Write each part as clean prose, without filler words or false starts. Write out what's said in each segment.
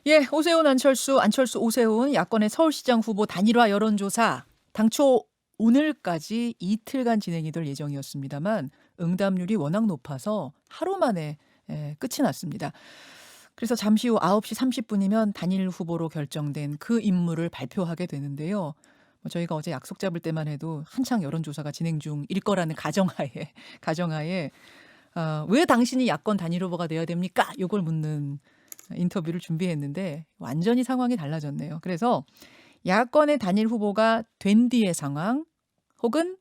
예, 오세훈 안철수, 안철수 오세훈 야권의 서울시장 후보 단일화 여론조사 당초 오늘까지 이틀간 진행이 될 예정이었습니다만 응답률이 워낙 높아서 하루 만에 끝이 났습니다. 그래서 잠시 후 9시 30분이면 단일 후보로 결정된 그 인물을 발표하게 되는데요. 저희가 어제 약속 잡을 때만 해도 한창 여론조사가 진행 중일 거라는 가정하에 왜 당신이 야권 단일 후보가 돼야 됩니까? 이걸 묻는 인터뷰를 준비했는데 완전히 상황이 달라졌네요. 그래서 야권의 단일 후보가 된 뒤의 상황 혹은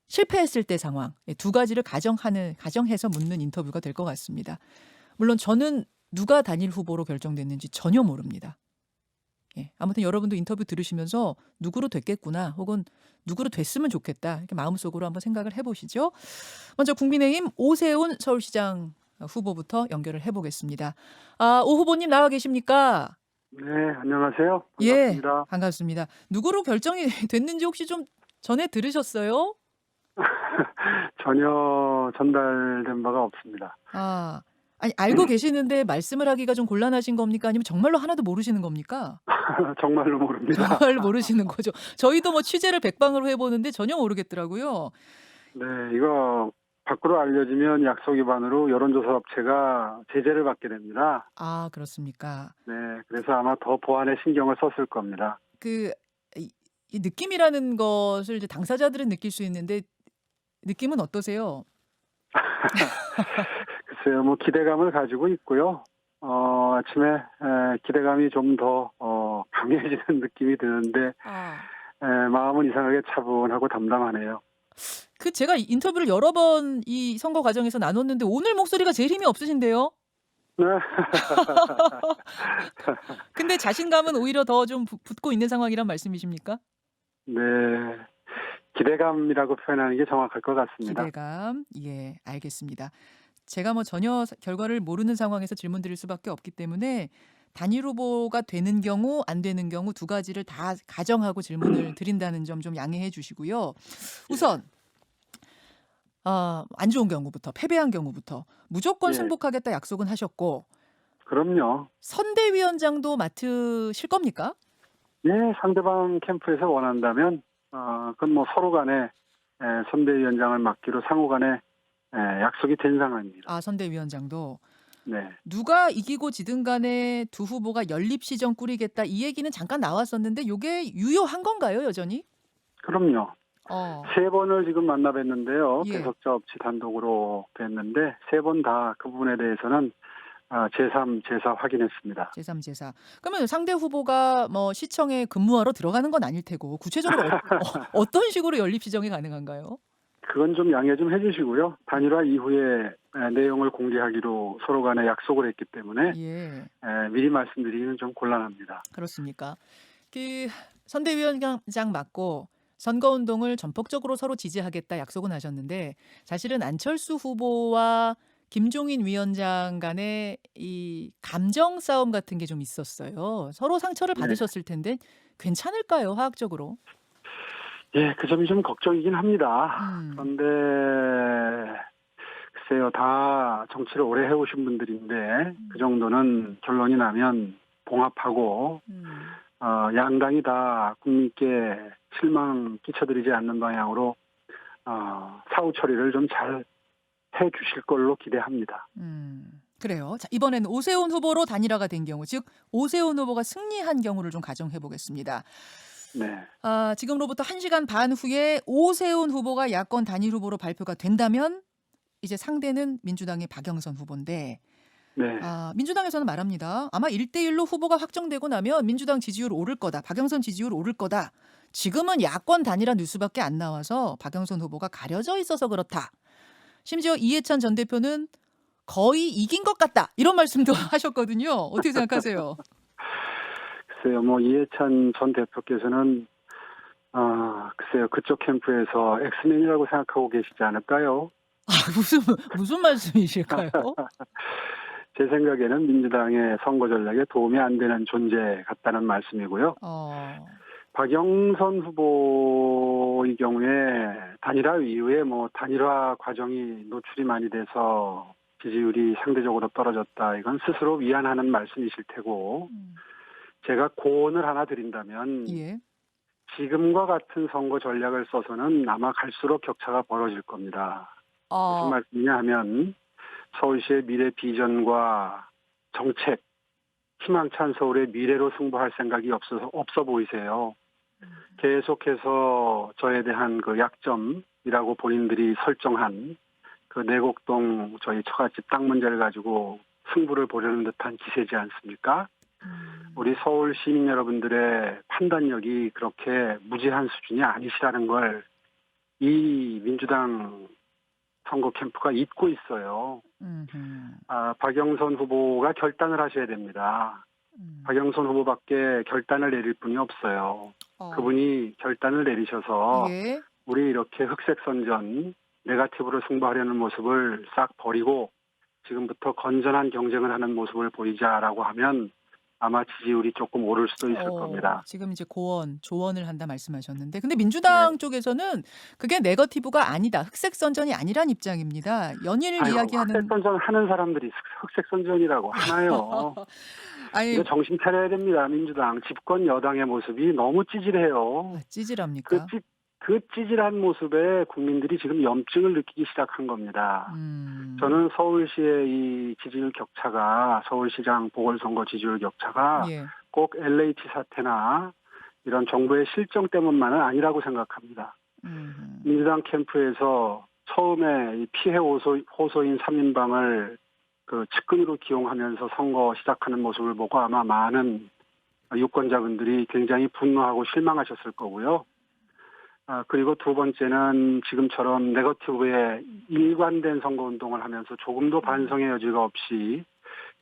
실패했을 때 상황 두 가지를 가정해서 묻는 인터뷰가 될 것 같습니다. 물론 저는 누가 단일 후보로 결정됐는지 전혀 모릅니다. 예, 아무튼 여러분도 인터뷰 들으시면서 누구로 됐겠구나 혹은 누구로 됐으면 좋겠다 이렇게 마음속으로 한번 생각을 해보시죠. 먼저 국민의힘 오세훈 서울시장 후보부터 연결을 해보겠습니다. 오 후보님 나와 계십니까? 네, 안녕하세요. 예, 반갑습니다. 반갑습니다. 누구로 결정이 됐는지 혹시 좀 전에 들으셨어요? 전혀 전달된 바가 없습니다. 아니 알고 계시는데 말씀을 하기가 좀 곤란하신 겁니까? 아니면 정말로 하나도 모르시는 겁니까? 정말로 모릅니다. 정말 모르시는 거죠. 저희도 뭐 취재를 백방으로 해보는데 전혀 모르겠더라고요. 네, 이거 밖으로 알려지면 약속 위반으로 여론조사 업체가 제재를 받게 됩니다. 아, 그렇습니까? 네, 그래서 아마 더 보안에 신경을 썼을 겁니다. 그, 이 느낌이라는 것을 이제 당사자들은 느낄 수 있는데 느낌은 어떠세요? 글쎄요, 뭐 기대감을 가지고 있고요. 아침에 기대감이 좀 더 강해지는 느낌이 드는데 아, 마음은 이상하게 차분하고 담담하네요. 제가 인터뷰를 여러 번 이 선거 과정에서 나눴는데 오늘 목소리가 제일 힘이 없으신데요? 네. 근데 자신감은 오히려 더 좀 붙고 있는 상황이란 말씀이십니까? 네. 기대감이라고 표현하는 게 정확할 것 같습니다. 기대감. 예, 알겠습니다. 제가 뭐 전혀 결과를 모르는 상황에서 질문 드릴 수밖에 없기 때문에 단일 후보가 되는 경우, 안 되는 경우 두 가지를 다 가정하고 질문을 드린다는 점 좀 양해해 주시고요. 예. 우선 안 좋은 경우부터, 패배한 경우부터 무조건 예. 승복하겠다 약속은 하셨고 그럼요. 선대위원장도 맡으실 겁니까? 예, 상대방 캠프에서 원한다면 그건 뭐 서로 간에 선대위원장을 맡기로 상호 간에 약속이 된 상황입니다. 선대위원장도. 네. 누가 이기고 지든 간에 두 후보가 연립시정 꾸리겠다 이 얘기는 잠깐 나왔었는데 요게 유효한 건가요, 여전히? 그럼요. 어. 세 번을 지금 만나 뵀는데요. 예. 배석자 없이 단독으로 뵀는데 세 번 다 그 부분에 대해서는 제3, 제4 확인했습니다. 제3, 제4. 그러면 상대 후보가 뭐 시청에 근무하러 들어가는 건 아닐 테고 구체적으로 어떤 식으로 연립시정이 가능한가요? 그건 좀 양해 좀 해주시고요. 단일화 이후에 내용을 공개하기로 서로 간에 약속을 했기 때문에 예. 미리 말씀드리기는 좀 곤란합니다. 그렇습니까? 그 선대위원장 맡고 선거운동을 전폭적으로 서로 지지하겠다 약속은 하셨는데 사실은 안철수 후보와 김종인 위원장 간의 이 감정 싸움 같은 게 좀 있었어요. 서로 상처를 네. 받으셨을 텐데 괜찮을까요, 화학적으로? 예, 그 점이 좀 걱정이긴 합니다. 음. 그런데 글쎄요, 다 정치를 오래 해오신 분들인데 그 정도는 결론이 나면 봉합하고 음. 양당이 다 국민께 실망 끼쳐드리지 않는 방향으로 사후 처리를 좀 잘 해주실 걸로 기대합니다. 그래요. 자, 이번에는 오세훈 후보로 단일화가 된 경우, 즉 오세훈 후보가 승리한 경우를 좀 가정해 보겠습니다. 네, 지금으로부터 1시간 반 후에 오세훈 후보가 야권 단일 후보로 발표가 된다면 이제 상대는 민주당의 박영선 후보인데 네, 민주당에서는 말합니다. 아마 1대1로 후보가 확정되고 나면 민주당 지지율 오를 거다. 박영선 지지율 오를 거다. 지금은 야권 단일화 뉴스밖에 안 나와서 박영선 후보가 가려져 있어서 그렇다. 심지어 이해찬 전 대표는 거의 이긴 것 같다. 이런 말씀도 하셨거든요. 어떻게 생각하세요? 글쎄요, 뭐 이해찬 전 대표께서는 글쎄요, 그쪽 캠프에서 엑스맨이라고 생각하고 계시지 않을까요? 무슨 말씀이실까요? 제 생각에는 민주당의 선거 전략에 도움이 안 되는 존재 같다는 말씀이고요. 어, 박영선 후보의 경우에 단일화 이후에 뭐 단일화 과정이 노출이 많이 돼서 지지율이 상대적으로 떨어졌다. 이건 스스로 위안하는 말씀이실 테고 음. 제가 고언을 하나 드린다면 예. 지금과 같은 선거 전략을 써서는 아마 갈수록 격차가 벌어질 겁니다. 무슨 아, 말씀이냐 하면 서울시의 미래 비전과 정책, 희망찬 서울의 미래로 승부할 생각이 없어 보이세요. 계속해서 저에 대한 그 약점이라고 본인들이 설정한 그 내곡동 저희 처갓집 땅 문제를 가지고 승부를 보려는 듯한 기세지 않습니까? 우리 서울 시민 여러분들의 판단력이 그렇게 무지한 수준이 아니시라는 걸 이 민주당 선거 캠프가 잊고 있어요. 음흠. 박영선 후보가 결단을 하셔야 됩니다. 음. 박영선 후보밖에 결단을 내릴 분이 없어요. 어. 그분이 결단을 내리셔서 예. 우리 이렇게 흑색 선전, 네거티브로 승부하려는 모습을 싹 버리고 지금부터 건전한 경쟁을 하는 모습을 보이자라고 하면 아마 지지율이 조금 오를 수도 있을 겁니다. 지금 이제 조언을 한다 말씀하셨는데, 근데 네. 민주당 쪽에서는 그게 네거티브가 아니다, 흑색 선전이 아니란 입장입니다. 연일 아유, 흑색 이야기하는. 선전 하는 사람들이 흑색 선전이라고 하나요? 아니, 이거 정신 차려야 됩니다. 민주당 집권 여당의 모습이 너무 찌질해요. 그, 찌질합니까? 찌, 그 찌질한 모습에 국민들이 지금 염증을 느끼기 시작한 겁니다. 저는 서울시의 이 지지율 격차가, 서울시장 보궐선거 지지율 격차가 예. 꼭 LH 사태나 이런 정부의 실정 때문만은 아니라고 생각합니다. 민주당 캠프에서 처음에 이 피해 호소인 3인방을 그 측근으로 기용하면서 선거 시작하는 모습을 보고 아마 많은 유권자분들이 굉장히 분노하고 실망하셨을 거고요. 그리고 두 번째는 지금처럼 네거티브에 일관된 선거운동을 하면서 조금도 반성의 여지가 없이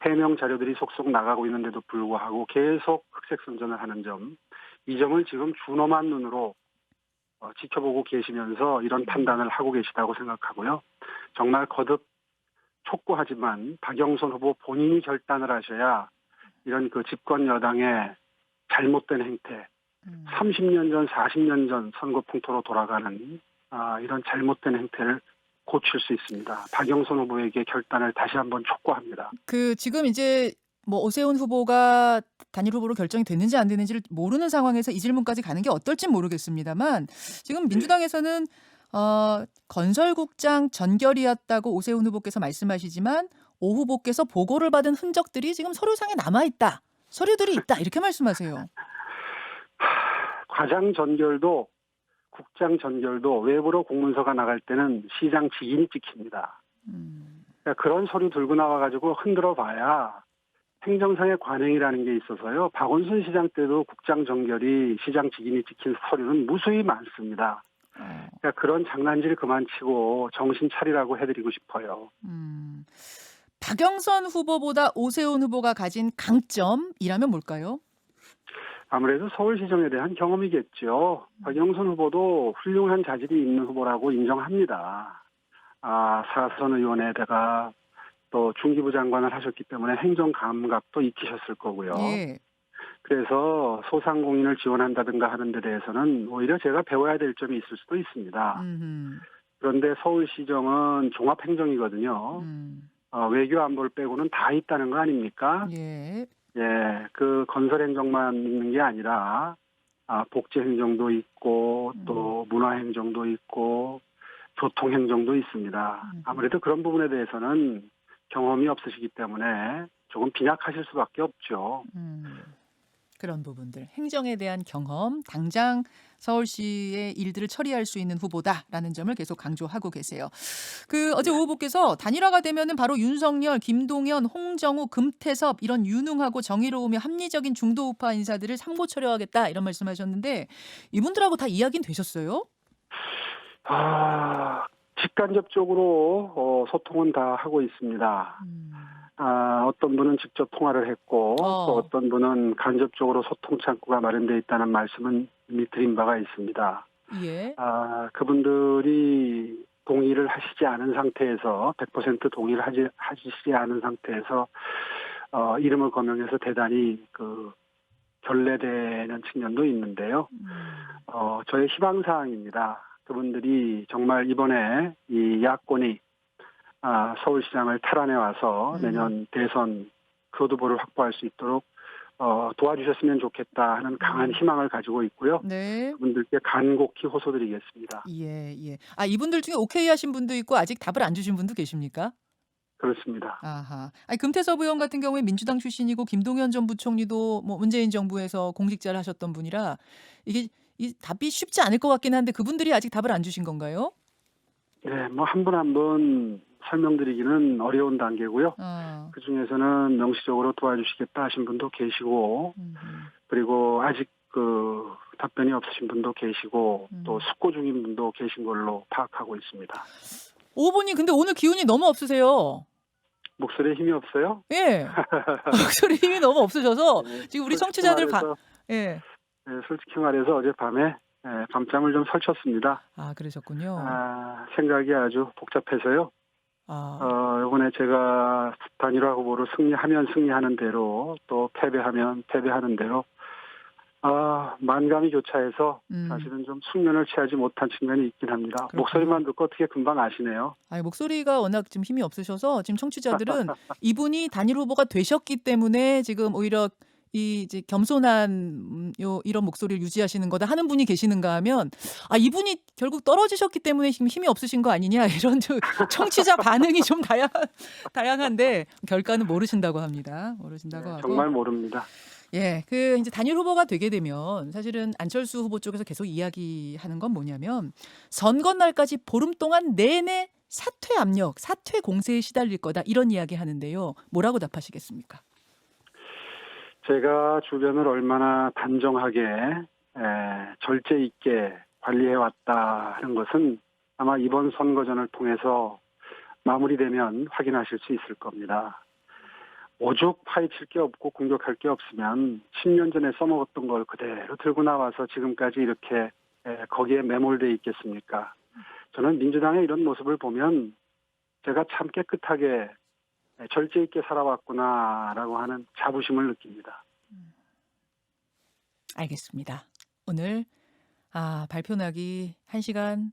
해명 자료들이 속속 나가고 있는데도 불구하고 계속 흑색 선전을 하는 점, 이 점을 지금 준엄한 눈으로 지켜보고 계시면서 이런 판단을 하고 계시다고 생각하고요. 정말 거듭 촉구하지만 박영선 후보 본인이 결단을 하셔야 이런 그 집권 여당의 잘못된 행태, 30년 전, 40년 전 선거 풍토로 돌아가는 이런 잘못된 행태를 고칠 수 있습니다. 박영선 후보에게 결단을 다시 한번 촉구합니다. 지금 이제 뭐 오세훈 후보가 단일 후보로 결정이 됐는지 안 됐는지를 모르는 상황에서 이 질문까지 가는 게 어떨지 모르겠습니다만, 지금 민주당에서는 건설국장 전결이었다고 오세훈 후보께서 말씀하시지만, 오 후보께서 보고를 받은 흔적들이 지금 서류상에 남아있다, 서류들이 있다, 이렇게 말씀하세요. 과장 전결도 국장 전결도 외부로 공문서가 나갈 때는 시장 직인이 찍힙니다. 그러니까 그런 서류 들고 나와가지고 흔들어 봐야 행정상의 관행이라는 게 있어서요. 박원순 시장 때도 국장 전결이 시장 직인이 찍힌 서류는 무수히 많습니다. 그러니까 그런 장난질 그만 치고 정신 차리라고 해드리고 싶어요. 박영선 후보보다 오세훈 후보가 가진 강점이라면 뭘까요? 아무래도 서울시정에 대한 경험이겠죠. 박영선 후보도 훌륭한 자질이 있는 후보라고 인정합니다. 사선 의원에다가 또 중기부 장관을 하셨기 때문에 행정 감각도 익히셨을 거고요. 예. 그래서 소상공인을 지원한다든가 하는 데 대해서는 오히려 제가 배워야 될 점이 있을 수도 있습니다. 그런데 서울시정은 종합행정이거든요. 외교 안보를 빼고는 다 있다는 거 아닙니까? 예. 예, 그 건설행정만 있는 게 아니라 복지행정도 있고 또 문화행정도 있고 교통행정도 있습니다. 아무래도 그런 부분에 대해서는 경험이 없으시기 때문에 조금 빈약하실 수밖에 없죠. 그런 부분들, 행정에 대한 경험, 당장 서울시의 일들을 처리할 수 있는 후보다라는 점을 계속 강조하고 계세요. 어제 오 후보께서 단일화가 되면은 바로 윤석열, 김동연, 홍정우, 금태섭 이런 유능하고 정의로우며 합리적인 중도 우파 인사들을 삼고 처리하겠다, 이런 말씀하셨는데, 이분들하고 다 이야기는 되셨어요? 직간접적으로 소통은 다 하고 있습니다. 어떤 분은 직접 통화를 했고 또 어떤 분은 간접적으로 소통 창구가 마련되어 있다는 말씀은 이미 드린 바가 있습니다. 예. 그분들이 동의를 하시지 않은 상태에서 100% 동의를 하시지 않은 상태에서 이름을 거명해서 대단히 결례되는 측면도 있는데요. 저의 희망사항입니다. 그분들이 정말 이번에 이 야권이 서울시장을 탈환해 와서 내년 대선 그 후보를 확보할 수 있도록 도와주셨으면 좋겠다 하는 강한 희망을 가지고 있고요. 네. 그분들께 간곡히 호소드리겠습니다. 예, 예. 이분들 중에 오케이 하신 분도 있고 아직 답을 안 주신 분도 계십니까? 그렇습니다. 아하. 금태섭 의원 같은 경우에 민주당 출신이고 김동연 전 부총리도 뭐 문재인 정부에서 공직자를 하셨던 분이라 이게 이 답이 쉽지 않을 것 같긴 한데 그분들이 아직 답을 안 주신 건가요? 네, 뭐 한 분 한 분 설명드리기는 어려운 단계고요. 그 중에서는 명시적으로 도와주시겠다 하신 분도 계시고, 그리고 아직 그 답변이 없으신 분도 계시고, 또 숙고 중인 분도 계신 걸로 파악하고 있습니다. 5분이 근데 오늘 기운이 너무 없으세요. 목소리에 힘이 없어요? 예. 목소리 힘이 너무 없으셔서 네, 지금 우리 청취자들 예. 네, 솔직히 말해서 어젯밤에 밤잠을 좀 설쳤습니다. 그러셨군요. 생각이 아주 복잡해서요. 이번에 제가 단일화 후보로 승리하면 승리하는 대로 또 패배하면 패배하는 대로 만감이 교차해서 사실은 좀 숙면을 취하지 못한 측면이 있긴 합니다. 그렇군요. 목소리만 듣고 어떻게 금방 아시네요. 목소리가 워낙 지금 힘이 없으셔서 지금 청취자들은 이분이 단일 후보가 되셨기 때문에 지금 오히려 이제 겸손한 이런 목소리를 유지하시는 거다 하는 분이 계시는가 하면 이분이 결국 떨어지셨기 때문에 지금 힘이 없으신 거 아니냐 이런 청취자 반응이 좀 다양한데 결과는 모르신다고 합니다. 모르신다고 하고. 정말 모릅니다. 예, 이제 단일 후보가 되게 되면 사실은 안철수 후보 쪽에서 계속 이야기하는 건 뭐냐면 선거 날까지 보름 동안 내내 사퇴 압력, 사퇴 공세에 시달릴 거다 이런 이야기 하는데요. 뭐라고 답하시겠습니까? 제가 주변을 얼마나 단정하게 절제 있게 관리해왔다 하는 것은 아마 이번 선거전을 통해서 마무리되면 확인하실 수 있을 겁니다. 오죽 파헤칠 게 없고 공격할 게 없으면 10년 전에 써먹었던 걸 그대로 들고 나와서 지금까지 이렇게 거기에 매몰돼 있겠습니까? 저는 민주당의 이런 모습을 보면 제가 참 깨끗하게 절제 있게 살아왔구나라고 하는 자부심을 느낍니다. 알겠습니다. 오늘 발표 나기 1시간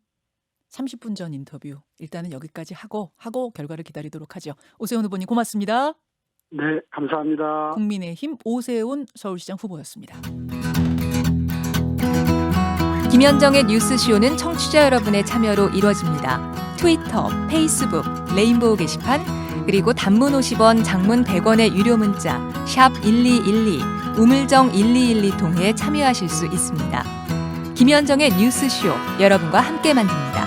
30분 전 인터뷰 일단은 여기까지 하고 결과를 기다리도록 하죠. 오세훈 후보님 고맙습니다. 네, 감사합니다. 국민의힘 오세훈 서울시장 후보였습니다. 김현정의 뉴스쇼는 청취자 여러분의 참여로 이루어집니다. 트위터, 페이스북, 레인보우 게시판, 그리고 단문 50원, 장문 100원의 유료 문자 샵 1212, 우물정 1212 통해 참여하실 수 있습니다. 김현정의 뉴스쇼, 여러분과 함께 만듭니다.